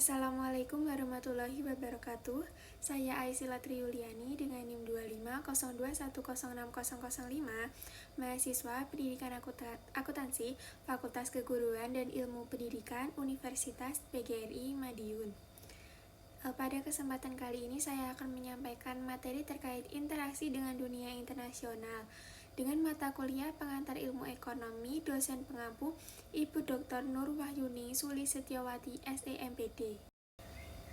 Assalamualaikum warahmatullahi wabarakatuh. Saya Aisila Triyuliani dengan NIM 2502106005, mahasiswa Pendidikan Akuntansi, Fakultas Keguruan dan Ilmu Pendidikan Universitas PGRI Madiun. Pada kesempatan kali ini saya akan menyampaikan materi terkait interaksi dengan dunia internasional dengan mata kuliah pengantar ilmu ekonomi, dosen pengampu Ibu Dr. Nur Wahyuni Sulistiawati SEMPD.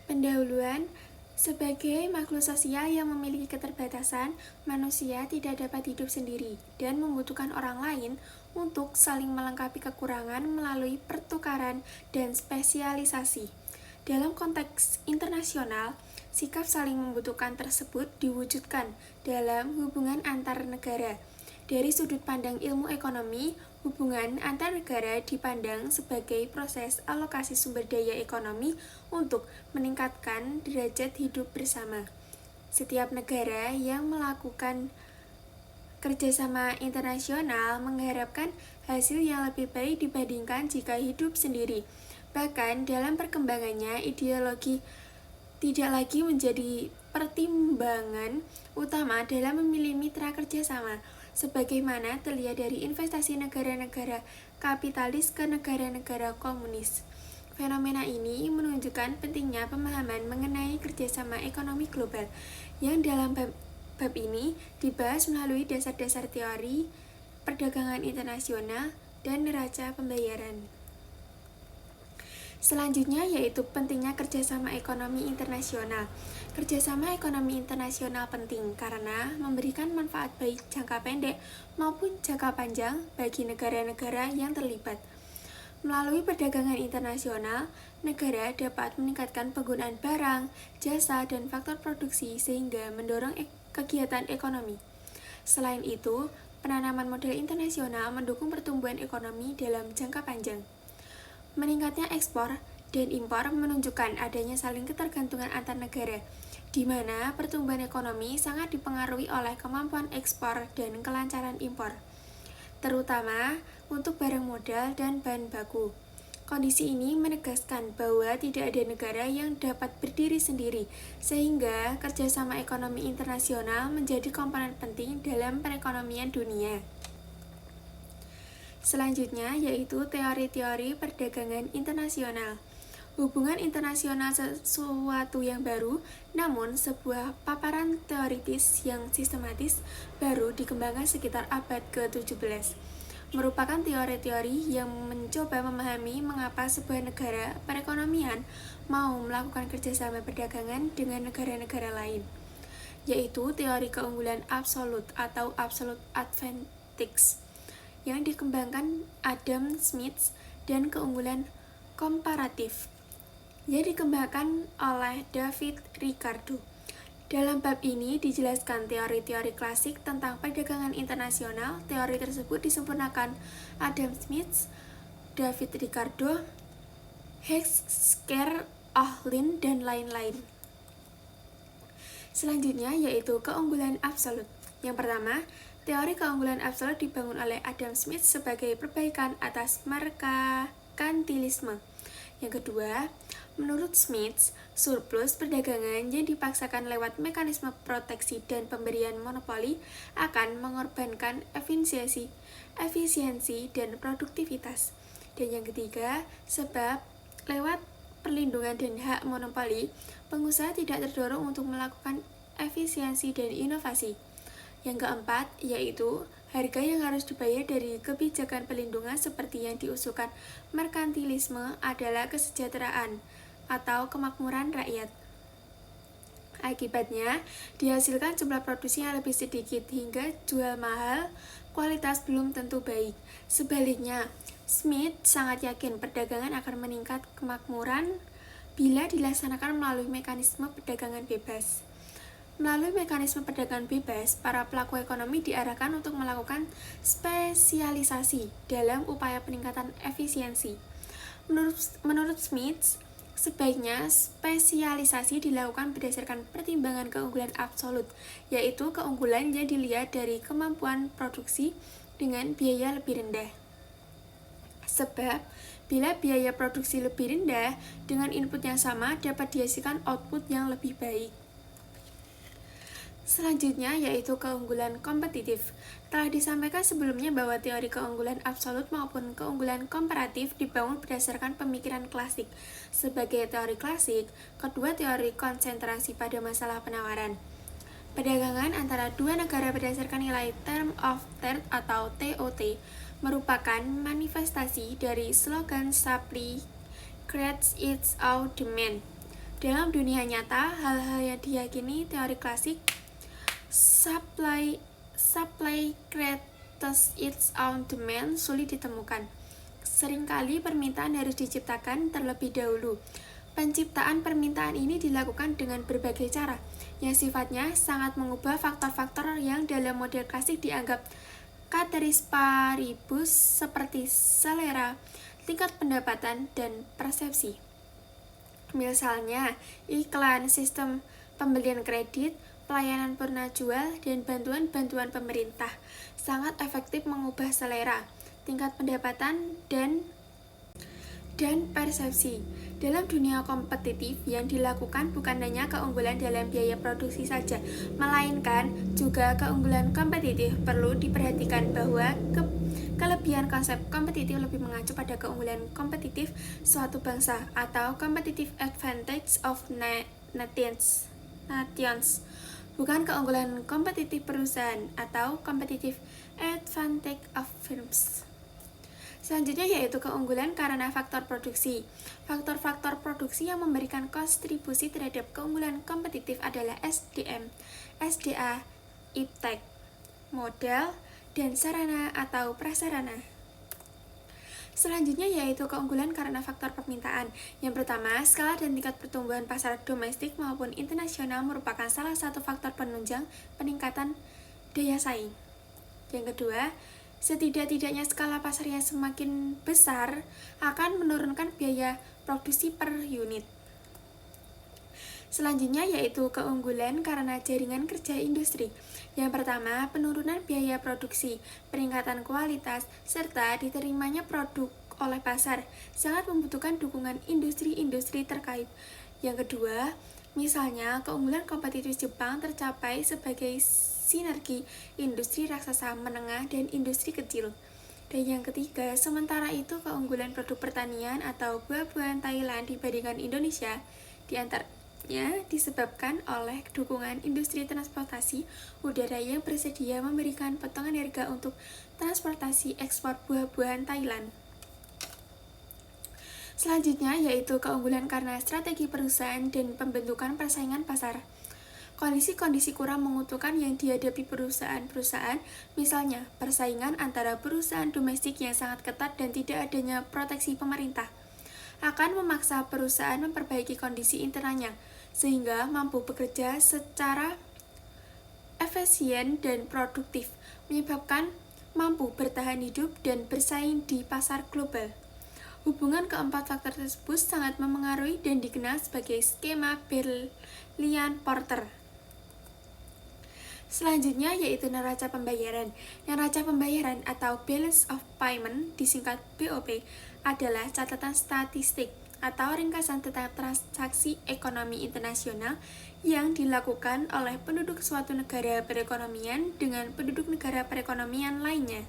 Pendahuluan. Sebagai makhluk sosial yang memiliki keterbatasan, manusia tidak dapat hidup sendiri dan membutuhkan orang lain untuk saling melengkapi kekurangan melalui pertukaran dan spesialisasi. Dalam konteks internasional, sikap saling membutuhkan tersebut diwujudkan dalam hubungan antar negara. Dari sudut pandang ilmu ekonomi, hubungan antar negara dipandang sebagai proses alokasi sumber daya ekonomi untuk meningkatkan derajat hidup bersama. Setiap negara yang melakukan kerjasama internasional mengharapkan hasil yang lebih baik dibandingkan jika hidup sendiri. Bahkan dalam perkembangannya, ideologi tidak lagi menjadi pertimbangan utama dalam memilih mitra kerjasama, sebagaimana terlihat dari investasi negara-negara kapitalis ke negara-negara komunis. Fenomena ini menunjukkan pentingnya pemahaman mengenai kerjasama ekonomi global, yang dalam bab ini dibahas melalui dasar-dasar teori perdagangan internasional dan neraca pembayaran. Selanjutnya yaitu pentingnya kerjasama ekonomi internasional. Kerjasama ekonomi internasional penting karena memberikan manfaat baik jangka pendek maupun jangka panjang bagi negara-negara yang terlibat. Melalui perdagangan internasional, negara dapat meningkatkan penggunaan barang, jasa, dan faktor produksi sehingga mendorong kegiatan ekonomi. Selain itu, penanaman modal internasional mendukung pertumbuhan ekonomi dalam jangka panjang. Meningkatnya ekspor dan impor menunjukkan adanya saling ketergantungan antar negara, di mana pertumbuhan ekonomi sangat dipengaruhi oleh kemampuan ekspor dan kelancaran impor, terutama untuk barang modal dan bahan baku. Kondisi ini menegaskan bahwa tidak ada negara yang dapat berdiri sendiri, sehingga kerjasama ekonomi internasional menjadi komponen penting dalam perekonomian dunia. Selanjutnya yaitu teori-teori perdagangan internasional. Hubungan internasional sesuatu yang baru, namun sebuah paparan teoritis yang sistematis baru dikembangkan sekitar abad ke-17. Merupakan teori-teori yang mencoba memahami mengapa sebuah negara perekonomian mau melakukan kerjasama perdagangan dengan negara-negara lain, yaitu teori keunggulan absolut atau absolute advantage yang dikembangkan Adam Smith dan keunggulan komparatif yang dikembangkan oleh David Ricardo. Dalam bab ini dijelaskan teori-teori klasik tentang perdagangan internasional. Teori tersebut disempurnakan Adam Smith, David Ricardo, Hesker Ohlin, dan lain-lain. Selanjutnya yaitu keunggulan absolut. Yang pertama, teori keunggulan absolut dibangun oleh Adam Smith sebagai perbaikan atas merkantilisme. Yang kedua, menurut Smith, surplus perdagangan yang dipaksakan lewat mekanisme proteksi dan pemberian monopoli akan mengorbankan efisiensi dan produktivitas. Dan yang ketiga, sebab lewat perlindungan dan hak monopoli, pengusaha tidak terdorong untuk melakukan efisiensi dan inovasi. Yang keempat, yaitu harga yang harus dibayar dari kebijakan pelindungan seperti yang diusulkan merkantilisme adalah kesejahteraan atau kemakmuran rakyat. Akibatnya, dihasilkan jumlah produksi yang lebih sedikit hingga jual mahal, kualitas belum tentu baik. Sebaliknya, Smith sangat yakin perdagangan akan meningkat kemakmuran bila dilaksanakan melalui mekanisme perdagangan bebas. Melalui mekanisme perdagangan bebas, para pelaku ekonomi diarahkan untuk melakukan spesialisasi dalam upaya peningkatan efisiensi. Menurut Smith, sebaiknya spesialisasi dilakukan berdasarkan pertimbangan keunggulan absolut, yaitu keunggulan yang dilihat dari kemampuan produksi dengan biaya lebih rendah. Sebab Bila biaya produksi lebih rendah, dengan input yang sama dapat dihasilkan output yang lebih baik. Selanjutnya yaitu keunggulan kompetitif. Telah disampaikan sebelumnya bahwa teori keunggulan absolut maupun keunggulan komparatif dibangun berdasarkan pemikiran klasik. Sebagai teori klasik, kedua teori konsentrasi pada masalah penawaran perdagangan antara dua negara berdasarkan nilai Term of Trade atau TOT merupakan manifestasi dari slogan supply creates its own demand. Dalam dunia nyata, hal-hal yang diyakini teori klasik supply creates its own demand sulit ditemukan. Seringkali permintaan harus diciptakan terlebih dahulu. Penciptaan permintaan ini dilakukan dengan berbagai cara, yang sifatnya sangat mengubah faktor-faktor yang dalam model klasik dianggap ceteris paribus seperti selera, tingkat pendapatan, dan persepsi. Misalnya, iklan, sistem pembelian kredit, pelayanan purna jual, dan bantuan-bantuan pemerintah sangat efektif mengubah selera, tingkat pendapatan, dan persepsi. Dalam dunia kompetitif, yang dilakukan bukan hanya keunggulan dalam biaya produksi saja, melainkan juga keunggulan kompetitif. Perlu diperhatikan bahwa kelebihan konsep kompetitif lebih mengacu pada keunggulan kompetitif suatu bangsa atau competitive advantage of nations, bukan keunggulan kompetitif perusahaan atau competitive advantage of firms. Selanjutnya yaitu keunggulan karena faktor produksi. Faktor-faktor produksi yang memberikan kontribusi terhadap keunggulan kompetitif adalah SDM, SDA, iptek, modal, dan sarana atau prasarana. Selanjutnya yaitu keunggulan karena faktor permintaan. Yang pertama, skala dan tingkat pertumbuhan pasar domestik maupun internasional merupakan salah satu faktor penunjang peningkatan daya saing. Yang kedua, setidak-tidaknya skala pasar yang semakin besar akan menurunkan biaya produksi per unit. Selanjutnya yaitu keunggulan karena jaringan kerja industri. Yang pertama, penurunan biaya produksi, peningkatan kualitas, serta diterimanya produk oleh pasar sangat membutuhkan dukungan industri-industri terkait. Yang kedua, misalnya keunggulan kompetitif Jepang tercapai sebagai sinergi industri raksasa menengah dan industri kecil. Dan yang ketiga, sementara itu keunggulan produk pertanian atau buah-buahan Thailand dibandingkan Indonesia diantaranya disebabkan oleh dukungan industri transportasi udara yang bersedia memberikan potongan harga untuk transportasi ekspor buah-buahan Thailand. Selanjutnya yaitu keunggulan karena strategi perusahaan dan pembentukan persaingan pasar. Kondisi-kondisi kurang menguntungkan yang dihadapi perusahaan-perusahaan, misalnya persaingan antara perusahaan domestik yang sangat ketat dan tidak adanya proteksi pemerintah, akan memaksa perusahaan memperbaiki kondisi internalnya, sehingga mampu bekerja secara efisien dan produktif, menyebabkan mampu bertahan hidup dan bersaing di pasar global. Hubungan keempat faktor tersebut sangat memengaruhi dan dikenal sebagai skema Berlian-Porter. Selanjutnya yaitu neraca pembayaran. Neraca pembayaran atau Balance of Payment disingkat BOP adalah catatan statistik atau ringkasan tentang transaksi ekonomi internasional yang dilakukan oleh penduduk suatu negara perekonomian dengan penduduk negara perekonomian lainnya.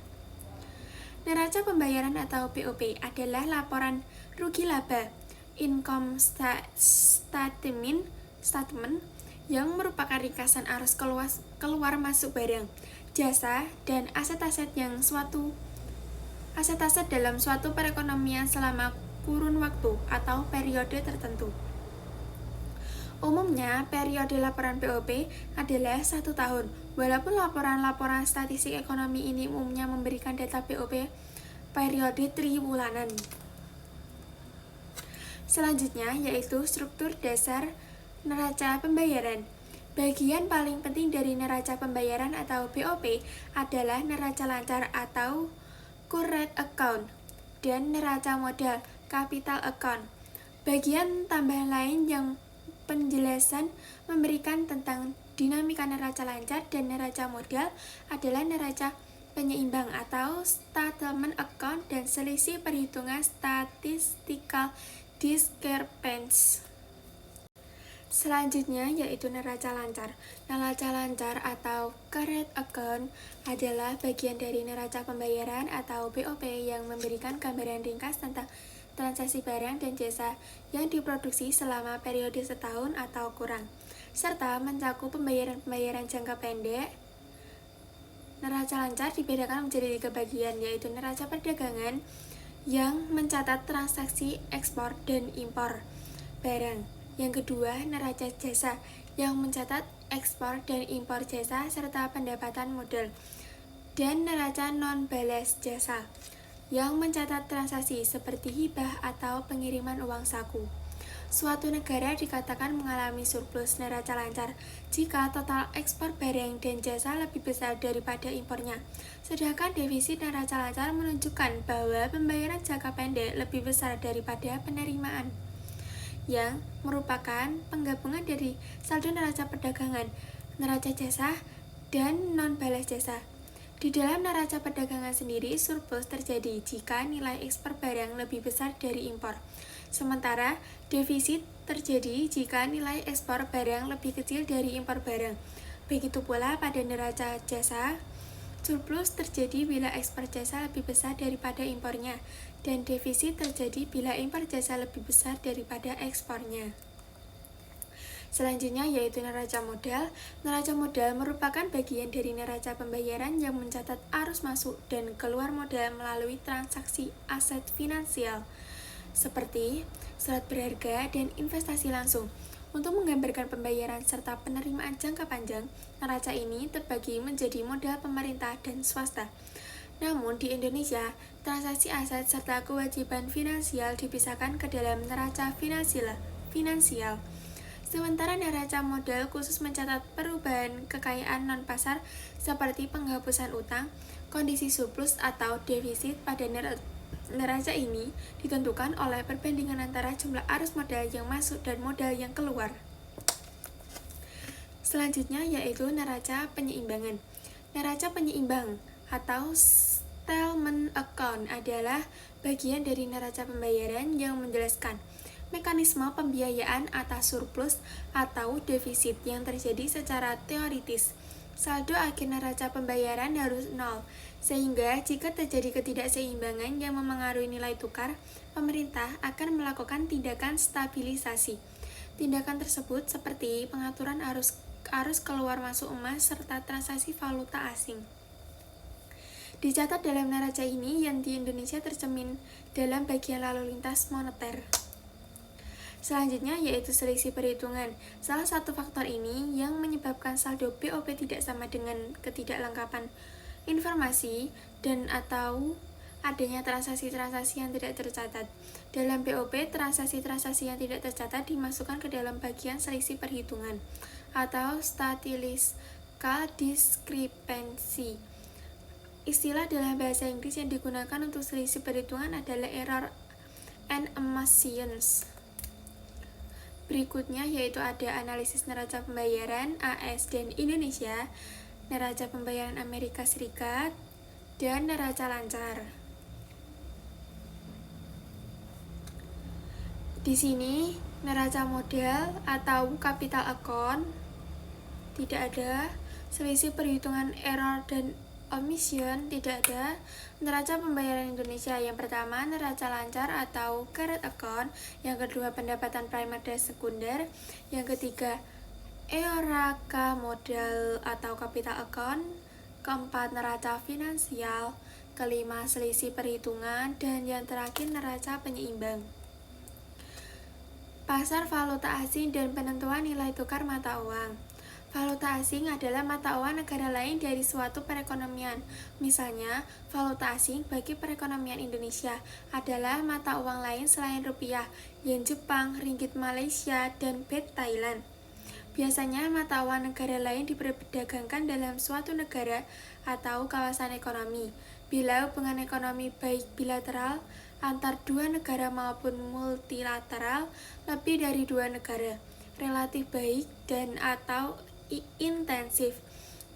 Neraca pembayaran atau BOP adalah laporan rugi laba income statement yang merupakan ringkasan arus keluar masuk barang, jasa, dan aset-aset dalam suatu perekonomian selama kurun waktu atau periode tertentu. Umumnya, periode laporan BOP adalah 1 tahun, walaupun laporan-laporan statistik ekonomi ini umumnya memberikan data BOP periode triwulan. Selanjutnya yaitu struktur dasar neraca pembayaran. Bagian paling penting dari neraca pembayaran atau BOP adalah neraca lancar atau current account dan neraca modal capital account. Bagian tambahan lain yang penjelasan memberikan tentang dinamika neraca lancar dan neraca modal adalah neraca penyeimbang atau settlement account, dan selisih perhitungan statistical discrepancy. Selanjutnya yaitu neraca lancar. Neraca lancar atau current account adalah bagian dari neraca pembayaran atau BOP yang memberikan gambaran ringkas tentang transaksi barang dan jasa yang diproduksi selama periode setahun atau kurang, serta mencakup pembayaran-pembayaran jangka pendek. Neraca lancar dibedakan menjadi 3 bagian, yaitu neraca perdagangan yang mencatat transaksi ekspor dan impor barang. Yang kedua, neraca jasa yang mencatat ekspor dan impor jasa serta pendapatan modal. Dan neraca non-balas jasa yang mencatat transaksi seperti hibah atau pengiriman uang saku. Suatu negara dikatakan mengalami surplus neraca lancar jika total ekspor barang dan jasa lebih besar daripada impornya, sedangkan defisit neraca lancar menunjukkan bahwa pembayaran jangka pendek lebih besar daripada penerimaan, yang merupakan penggabungan dari saldo neraca perdagangan, neraca jasa, dan non-balas jasa. Di dalam neraca perdagangan sendiri, surplus terjadi jika nilai ekspor barang lebih besar dari impor. Sementara defisit terjadi jika nilai ekspor barang lebih kecil dari impor barang. Begitu pula pada neraca jasa, surplus terjadi bila ekspor jasa lebih besar daripada impornya, dan defisit terjadi bila impor jasa lebih besar daripada ekspornya. Selanjutnya yaitu neraca modal. Neraca modal merupakan bagian dari neraca pembayaran yang mencatat arus masuk dan keluar modal melalui transaksi aset finansial seperti surat berharga dan investasi langsung. Untuk menggambarkan pembayaran serta penerimaan jangka panjang, neraca ini terbagi menjadi modal pemerintah dan swasta. Namun di Indonesia, transaksi aset serta kewajiban finansial dipisahkan ke dalam neraca finansial. Sementara neraca modal khusus mencatat perubahan kekayaan non-pasar seperti penghapusan utang, kondisi surplus atau defisit. Pada neraca ini ditentukan oleh perbandingan antara jumlah arus modal yang masuk dan modal yang keluar. Selanjutnya yaitu neraca penyeimbangan. Neraca penyeimbang atau settlement account adalah bagian dari neraca pembayaran yang menjelaskan mekanisme pembiayaan atas surplus atau defisit yang terjadi secara teoritis. Saldo akhir neraca pembayaran harus nol, sehingga jika terjadi ketidakseimbangan yang memengaruhi nilai tukar, pemerintah akan melakukan tindakan stabilisasi. Tindakan tersebut seperti pengaturan arus keluar masuk emas serta transaksi valuta asing. Dicatat dalam neraca ini yang di Indonesia tercermin dalam bagian lalu lintas moneter. Selanjutnya yaitu selisih perhitungan. Salah satu faktor ini yang menyebabkan saldo BOP tidak sama dengan ketidaklengkapan informasi dan atau adanya transaksi-transaksi yang tidak tercatat. Dalam BOP, transaksi-transaksi yang tidak tercatat dimasukkan ke dalam bagian selisih perhitungan atau statistical discrepancy. Istilah dalam bahasa Inggris yang digunakan untuk selisih perhitungan adalah error and omissions. Berikutnya yaitu ada analisis neraca pembayaran AS dan Indonesia, neraca pembayaran Amerika Serikat, dan neraca lancar. Di sini neraca modal atau capital account tidak ada, selisih perhitungan error dan omission tidak ada. Neraca pembayaran Indonesia yang pertama neraca lancar atau current account, yang kedua pendapatan primer dan sekunder, yang ketiga EORACA modal atau capital account, keempat neraca finansial, kelima selisih perhitungan, dan yang terakhir neraca penyeimbang. Pasar valuta asing dan penentuan nilai tukar mata uang. Valuta asing adalah mata uang negara lain dari suatu perekonomian. Misalnya, valuta asing bagi perekonomian Indonesia adalah mata uang lain selain rupiah, yen Jepang, ringgit Malaysia, dan baht Thailand. Biasanya mata uang negara lain diperdagangkan dalam suatu negara atau kawasan ekonomi. Bila hubungan ekonomi baik bilateral antar dua negara maupun multilateral lebih dari dua negara, relatif baik dan atau intensif,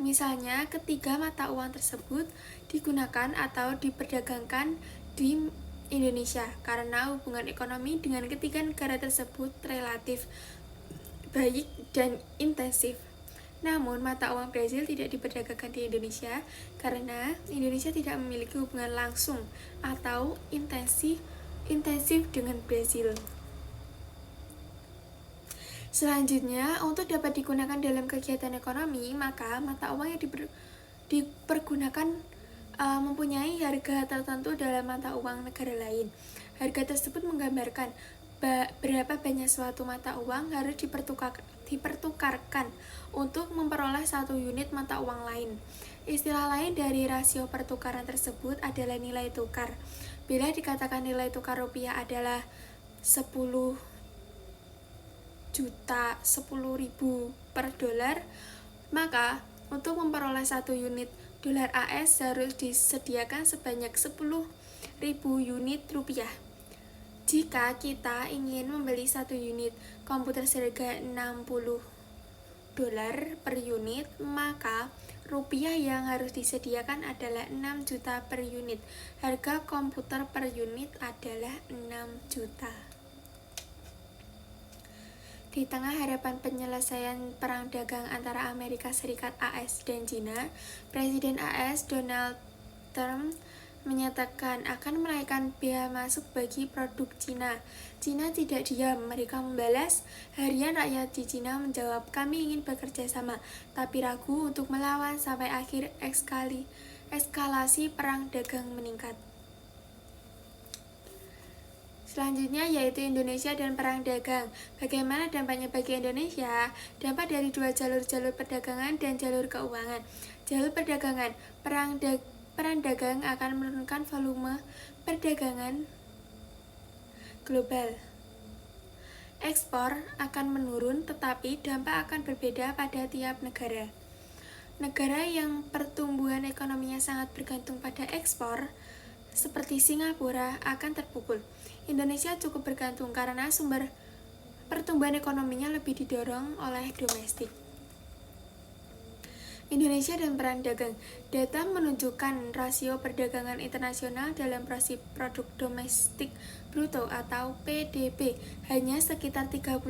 Misalnya, ketiga mata uang tersebut digunakan atau diperdagangkan di Indonesia karena hubungan ekonomi dengan ketiga negara tersebut relatif baik dan intensif. Namun, mata uang Brazil tidak diperdagangkan di Indonesia karena Indonesia tidak memiliki hubungan langsung atau intensif dengan Brazil. Selanjutnya, untuk dapat digunakan dalam kegiatan ekonomi, maka mata uang yang dipergunakan mempunyai harga tertentu dalam mata uang negara lain. Harga tersebut menggambarkan berapa banyak suatu mata uang harus dipertukarkan untuk memperoleh satu unit mata uang lain. Istilah lain dari rasio pertukaran tersebut adalah nilai tukar. Bila dikatakan nilai tukar rupiah adalah 10.000 per dolar, maka untuk memperoleh satu unit dolar AS harus disediakan sebanyak 10.000 unit rupiah. Jika kita ingin membeli satu unit komputer seharga 60 dolar per unit, maka rupiah yang harus disediakan adalah 6 juta per unit. Harga komputer per unit adalah 6 juta. Di tengah harapan penyelesaian perang dagang antara Amerika Serikat AS dan China, Presiden AS Donald Trump menyatakan akan menaikkan bea masuk bagi produk Cina. Cina tidak diam, mereka membalas. Harian rakyat di Cina menjawab, kami ingin bekerja sama, tapi ragu untuk melawan sampai akhir eskalasi perang dagang meningkat. Selanjutnya yaitu Indonesia dan perang dagang. Bagaimana dampaknya bagi Indonesia? Dampak dari dua jalur perdagangan dan jalur keuangan. Jalur perdagangan, perang dagang akan menurunkan volume perdagangan global. Ekspor akan menurun, tetapi dampak akan berbeda pada tiap negara. Negara yang pertumbuhan ekonominya sangat bergantung pada ekspor, seperti Singapura, akan terpukul. Indonesia cukup bergantung karena sumber pertumbuhan ekonominya lebih didorong oleh domestik. Indonesia dan perang dagang. Data menunjukkan rasio perdagangan internasional dalam produk domestik bruto atau PDB hanya sekitar 30%,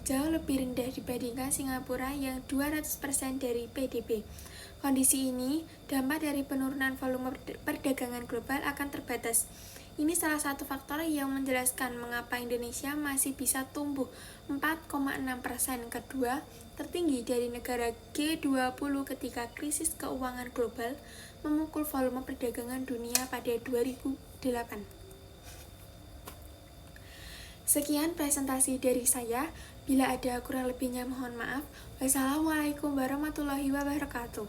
jauh lebih rendah dibandingkan Singapura yang 200% dari PDB. Kondisi ini, dampak dari penurunan volume perdagangan global akan terbatas. Ini salah satu faktor yang menjelaskan mengapa Indonesia masih bisa tumbuh 4,6%, kedua tertinggi dari negara G20 ketika krisis keuangan global memukul volume perdagangan dunia pada 2008. Sekian presentasi dari saya. Bila ada kurang lebihnya mohon maaf. Wassalamualaikum warahmatullahi wabarakatuh.